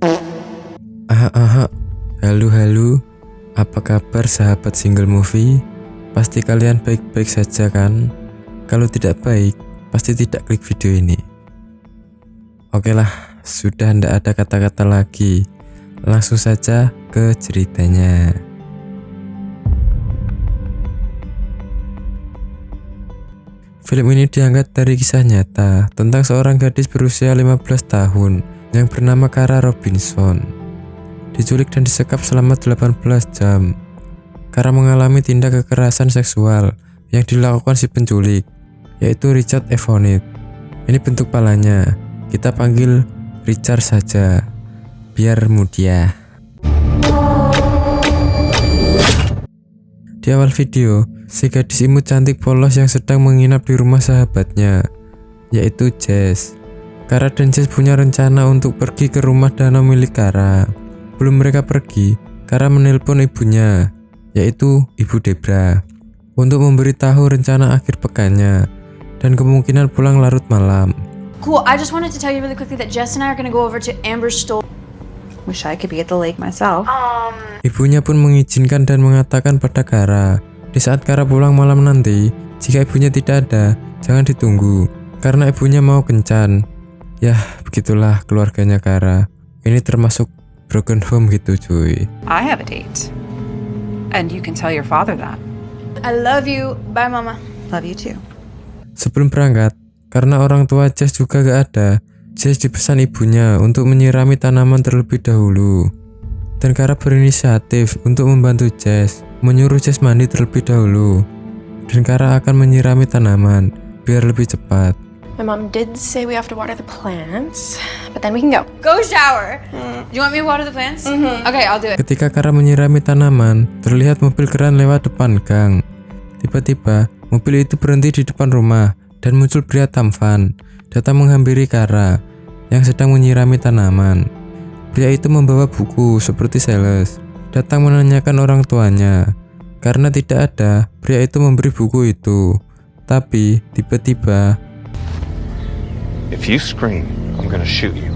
Halo, apa kabar sahabat single movie? Pasti kalian baik-baik saja kan? Kalau tidak baik, pasti tidak klik video ini. Oke lah, sudah tidak ada kata-kata lagi. Langsung saja ke ceritanya. Film ini diangkat dari kisah nyata tentang seorang gadis berusia 15 tahun yang bernama Kara Robinson. Diculik dan disekap selama 18 jam. Kara mengalami tindak kekerasan seksual yang dilakukan si penculik, yaitu Richard Evonit. Ini bentuk palanya. Kita panggil Richard saja, biar mudah. Di awal video, si gadis imut cantik polos yang sedang menginap di rumah sahabatnya, yaitu Jess. Kara dan Jess punya rencana untuk pergi ke rumah danau milik Kara. Belum mereka pergi, Kara menelpon ibunya, yaitu Ibu Debra, untuk memberitahu rencana akhir pekannya dan kemungkinan pulang larut malam. Cool, I just wanted to tell you really quickly that Jess and I are gonna go over to Amber's store. Wish I could be at the lake myself. Ibunya pun mengizinkan dan mengatakan pada Kara, di saat Kara pulang malam nanti, jika ibunya tidak ada, jangan ditunggu, karena ibunya mau kencan. Yah, begitulah keluarganya Kara. Ini termasuk broken home gitu cuy. I have a date. And you can tell your father that. I love you. Bye, Mama. Love you too. Sebelum berangkat, karena orang tua Jess juga gak ada, Jess dipesan ibunya untuk menyirami tanaman terlebih dahulu. Dan Kara berinisiatif untuk membantu Jess, menyuruh Jess mandi terlebih dahulu. Dan Kara akan menyirami tanaman, biar lebih cepat. My mom did say we have to water the plants, but then we can go. Go shower. Do you want me to water the plants? Okay, I'll do it. Ketika Kara menyirami tanaman, terlihat mobil keren lewat depan gang. Tiba-tiba, mobil itu berhenti di depan rumah dan muncul pria tampan, datang menghampiri Kara yang sedang menyirami tanaman. Pria itu membawa buku seperti sales, datang menanyakan orang tuanya. Karena tidak ada, pria itu memberi buku itu. Tapi, tiba-tiba, if you scream, I'm gonna shoot you.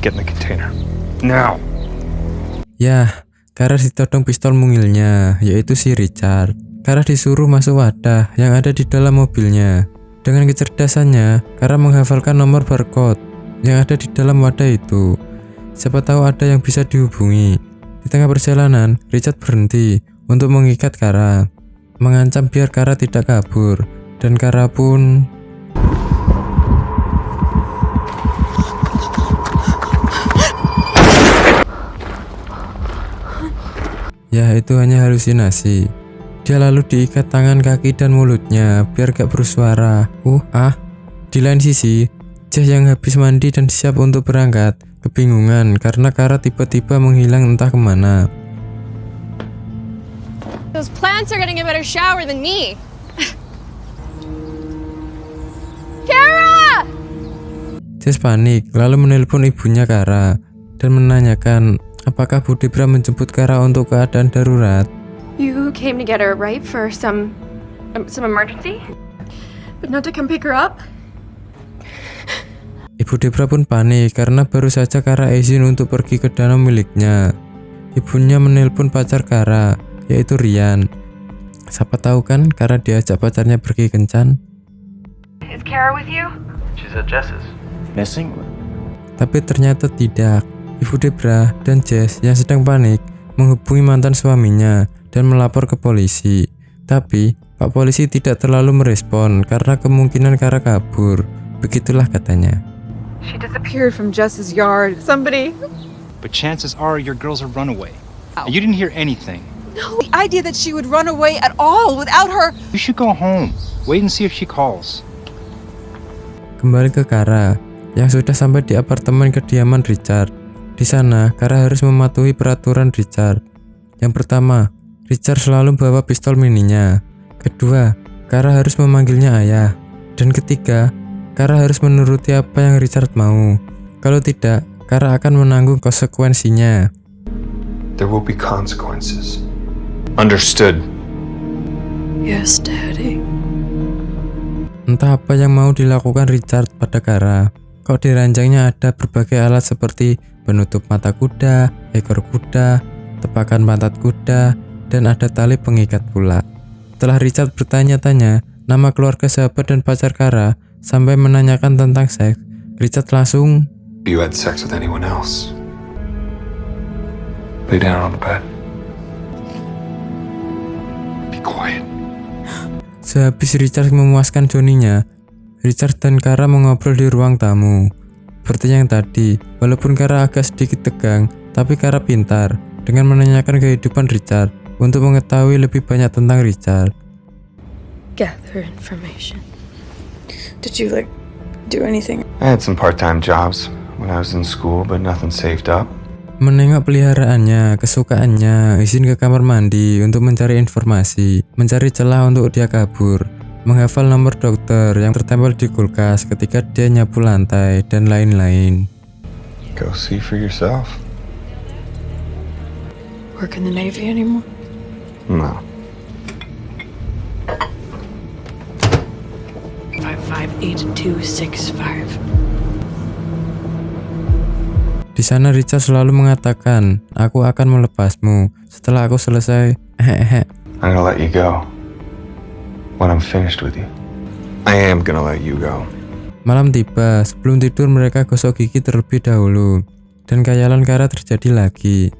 Get in the container. Now! yah, Kara ditodong pistol mungilnya, yaitu si Richard. Kara disuruh masuk wadah yang ada di dalam mobilnya. Dengan kecerdasannya, Kara menghafalkan nomor barcode yang ada di dalam wadah itu. Siapa tahu ada yang bisa dihubungi. Di tengah perjalanan, Richard berhenti untuk mengikat Kara, mengancam biar Kara tidak kabur. Dan Kara pun... ya, itu hanya halusinasi. Dia lalu diikat tangan, kaki, dan mulutnya biar gak bersuara. Di lain sisi, Jess yang habis mandi dan siap untuk berangkat, kebingungan karena Kara tiba-tiba menghilang entah kemana. Those plants are getting a better shower than me. Kara! Jess panik, lalu menelpon ibunya Kara dan menanyakan apakah Bu Debra menjemput Kara untuk keadaan darurat. You came to get her, right? For some emergency? But not to come pick her up? Ibu Debra pun panik karena baru saja Kara izin untuk pergi ke danau miliknya. Ibunya menelpon pacar Kara, yaitu Ryan. Siapa tahu kan Kara diajak pacarnya pergi kencan. Is Kara with you? She's at Jess's. Missing? Tapi ternyata tidak. Ibu Debra dan Jess yang sedang panik menghubungi mantan suaminya dan melapor ke polisi. Tapi Pak Polisi tidak terlalu merespon karena kemungkinan Kara kabur. Begitulah katanya. She disappeared from Jess's yard. Somebody... But chances are your girl's a runaway. You didn't hear anything. No, the idea that she would run away at all without her... You should go home. Wait and see if she calls. Kembali ke Kara yang sudah sampai di apartemen kediaman Richard. Di sana, Kara harus mematuhi peraturan Richard. Yang pertama, Richard selalu bawa pistol mininya. Kedua, Kara harus memanggilnya ayah. Dan ketiga, Kara harus menuruti apa yang Richard mau. Kalau tidak, Kara akan menanggung konsekuensinya. There will be consequences. Understood. Yes, Daddy. Entah apa yang mau dilakukan Richard pada Kara. Kok di ranjangnya ada berbagai alat seperti penutup mata kuda, ekor kuda, tepakan pantat kuda, dan ada tali pengikat pula. Setelah Richard bertanya-tanya nama keluarga sahabat dan pacar Kara sampai menanyakan tentang seks, Richard langsung, You had sex with anyone else? Lay down on the bed. Be quiet. sehabis Richard memuaskan Johnny-nya, Richard dan Kara mengobrol di ruang tamu. Seperti yang tadi, walaupun Kara agak sedikit tegang, tapi Kara pintar dengan menanyakan kehidupan Richard untuk mengetahui lebih banyak tentang Richard. Gather information. Did you do anything? I had some part-time jobs when I was in school, but nothing saved up. Menengok peliharaannya, kesukaannya, izin ke kamar mandi untuk mencari informasi, mencari celah untuk dia kabur, menghafal nomor dokter yang tertempel di kulkas ketika dia nyapu lantai, dan lain-lain. Go see for yourself. Work in the Navy anymore? No. 558265. Di sana Richard selalu mengatakan, aku akan melepasmu setelah aku selesai. I'm gonna let you go when I'm finished with you. I am gonna let you go. Malam tiba, sebelum tidur mereka gosok gigi terlebih dahulu, dan khayalan Kara terjadi lagi.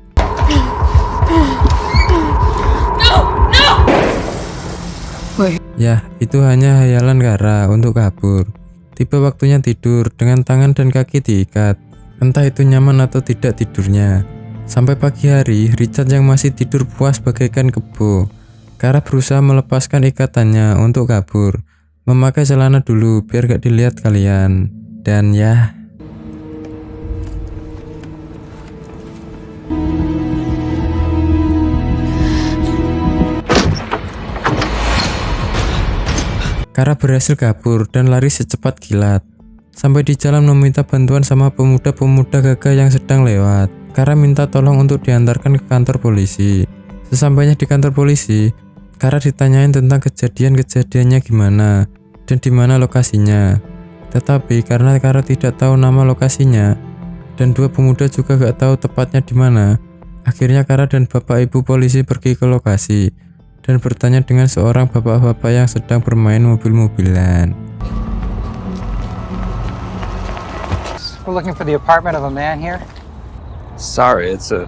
Ya, itu hanya hayalan Kara untuk kabur. Tiba waktunya tidur dengan tangan dan kaki diikat. Entah itu nyaman atau tidak tidurnya. Sampai pagi hari, Richard yang masih tidur puas bagaikan kebo. Kara berusaha melepaskan ikatannya untuk kabur. Memakai celana dulu biar gak dilihat kalian. Dan ya, Kara berhasil kabur dan lari secepat kilat. Sampai di jalan meminta bantuan sama pemuda-pemuda gagah yang sedang lewat. Kara minta tolong untuk diantarkan ke kantor polisi. Sesampainya di kantor polisi, Kara ditanyain tentang kejadian-kejadiannya gimana dan di mana lokasinya. Tetapi karena Kara tidak tahu nama lokasinya dan dua pemuda juga gak tahu tepatnya di mana, akhirnya Kara dan bapak ibu polisi pergi ke lokasi dan bertanya dengan seorang bapak-bapak yang sedang bermain mobil-mobilan. We're looking for the apartment of a man here. Sorry, it's a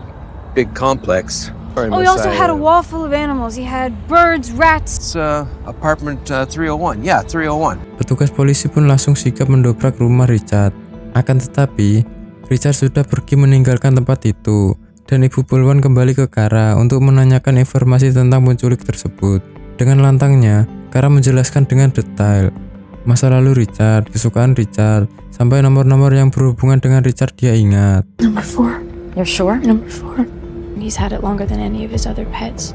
big complex. Sorry, Oh, he miss, also I, had a wall full of animals. He had birds, rats. It's apartment 301. Yeah, 301. Petugas polisi pun langsung sigap mendobrak rumah Richard. Akan tetapi, Richard sudah pergi meninggalkan tempat itu, dan Ibu Pulwan kembali ke Kara untuk menanyakan informasi tentang penculik tersebut. Dengan lantangnya, Kara menjelaskan dengan detail masa lalu Richard, kesukaan Richard, sampai nomor-nomor yang berhubungan dengan Richard dia ingat. Number 4. You're sure? Number 4. He's had it longer than any of his other pets.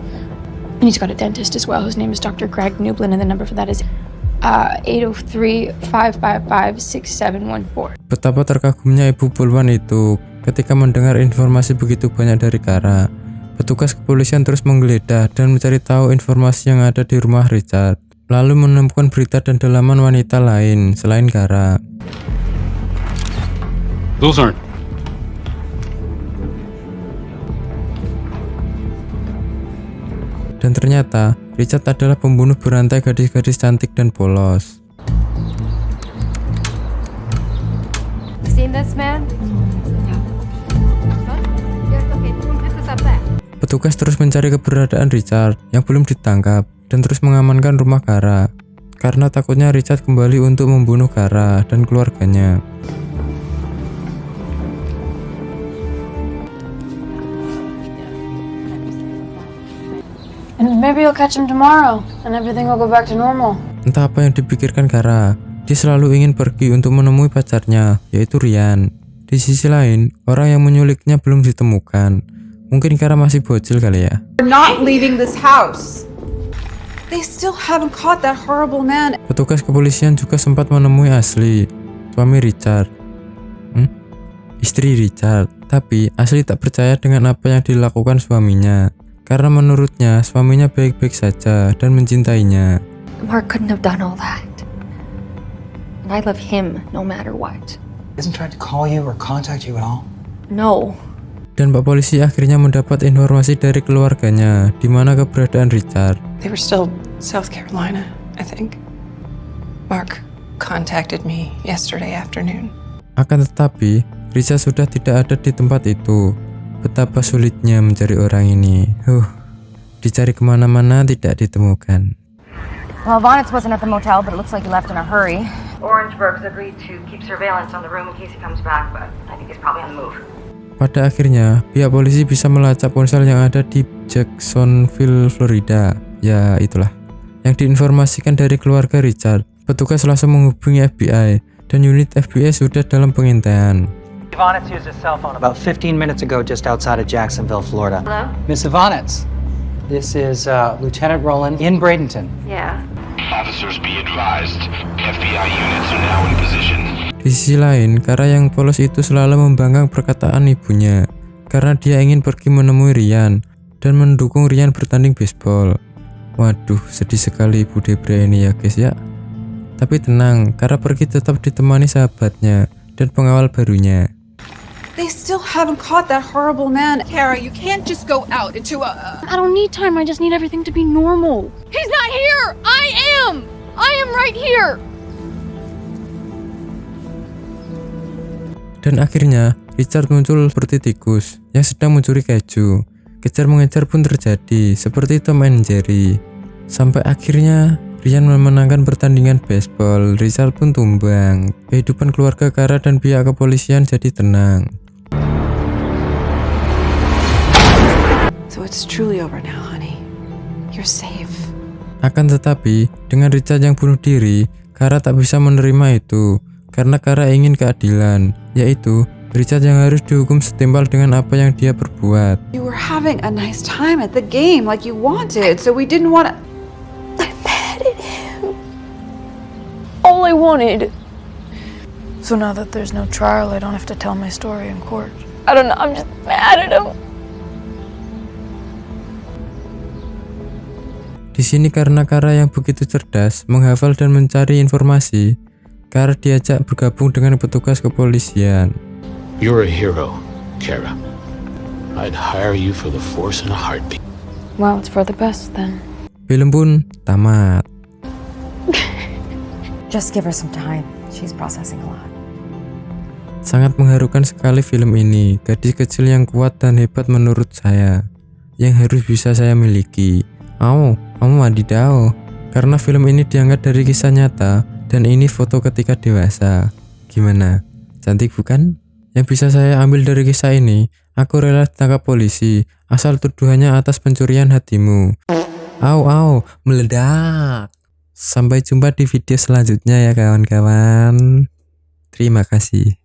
And he's got a dentist as well, whose name is Dr. Greg Nublin, and the number for that is 803-555-6714. Betapa terkagumnya Ibu Pulwan itu ketika mendengar informasi begitu banyak dari Kara. Petugas kepolisian terus menggeledah dan mencari tahu informasi yang ada di rumah Richard, lalu menemukan berita dan dalaman wanita lain selain Kara. Those aren't. Dan ternyata Richard adalah pembunuh berantai gadis-gadis cantik dan polos. Seen this man? Petugas terus mencari keberadaan Richard yang belum ditangkap dan terus mengamankan rumah Kara karena takutnya Richard kembali untuk membunuh Kara dan keluarganya. And maybe you'll catch him tomorrow, and everything will go back to normal. Entah apa yang dipikirkan Kara, dia selalu ingin pergi untuk menemui pacarnya, yaitu Ryan. Di sisi lain, orang yang menyuliknya belum ditemukan. Mungkin Kara masih bocil kali ya. We're not leaving this house. They still haven't caught that horrible man. Petugas kepolisian juga sempat menemui Ashley, suami Richard. Istri Richard. Tapi Ashley tak percaya dengan apa yang dilakukan suaminya. Karena menurutnya suaminya baik-baik saja dan mencintainya. Mark couldn't have done all that. And I love him no matter what. Isn't trying to call you or contact you at all? No. Dan Pak Polisi akhirnya mendapat informasi dari keluarganya di mana keberadaan Richard. They were still South Carolina, I think. Mark contacted me yesterday afternoon. Akan tetapi, Richard sudah tidak ada di tempat itu. Betapa sulitnya mencari orang ini. Dicari kemana-mana tidak ditemukan. Well, Vonitz wasn't at the motel, but it looks like he left in a hurry. Orangeburg's agreed to keep surveillance on the room in case he comes back, but I think he's probably on the move. Pada akhirnya, pihak polisi bisa melacak ponsel yang ada di Jacksonville, Florida. Ya, itulah. Yang diinformasikan dari keluarga Richard. Petugas langsung menghubungi FBI, dan unit FBI sudah dalam pengintaian. Ivanitz used his cell phone about 15 minutes ago just outside of Jacksonville, Florida. Hello? Miss Ivanitz, this is Lieutenant Roland in Bradenton. Yeah. Officers be advised, FBI units are now in position. Di sisi lain, Kara yang polos itu selalu membangkang perkataan ibunya karena dia ingin pergi menemui Ryan dan mendukung Ryan bertanding baseball. Waduh, sedih sekali ibu Debra ini ya guys ya. Tapi tenang, Kara pergi tetap ditemani sahabatnya dan pengawal barunya. They still haven't caught that horrible man. Kara, you can't just go out into a... I don't need time. I just need everything to be normal. He's not here. I am right here. Dan akhirnya, Richard muncul seperti tikus yang sedang mencuri keju. Kejar-mengejar pun terjadi, seperti Tom and Jerry. Sampai akhirnya, Ryan memenangkan pertandingan baseball, Richard pun tumbang. Kehidupan keluarga Kara dan pihak kepolisian jadi tenang. So it's truly over now, honey. You're safe. Akan tetapi, dengan Richard yang bunuh diri, Kara tak bisa menerima itu. Karena Kara ingin keadilan, yaitu Richard yang harus dihukum setimpal dengan apa yang dia perbuat. You were having a nice time at the game like you wanted, so we didn't want to... I petted him. All I wanted. So now that there's no trial, I don't have to tell my story in court. I don't know, I'm just mad at him. Di sini karena Kara yang begitu cerdas, menghafal dan mencari informasi, Kara diajak bergabung dengan petugas kepolisian. You're a hero, Kara. I'd hire you for the force in a heartbeat. Well, it's for the best then. Film pun tamat. Just give her some time. She's processing a lot. Sangat mengharukan sekali film ini. Gadis kecil yang kuat dan hebat menurut saya, yang harus bisa saya miliki. Wadidaw. Karena film ini diangkat dari kisah nyata dan ini foto ketika dewasa. Gimana? Cantik bukan? Yang bisa saya ambil dari kisah ini, aku rela ditangkap polisi asal tuduhannya atas pencurian hatimu. Meledak. Sampai jumpa di video selanjutnya ya kawan-kawan. Terima kasih.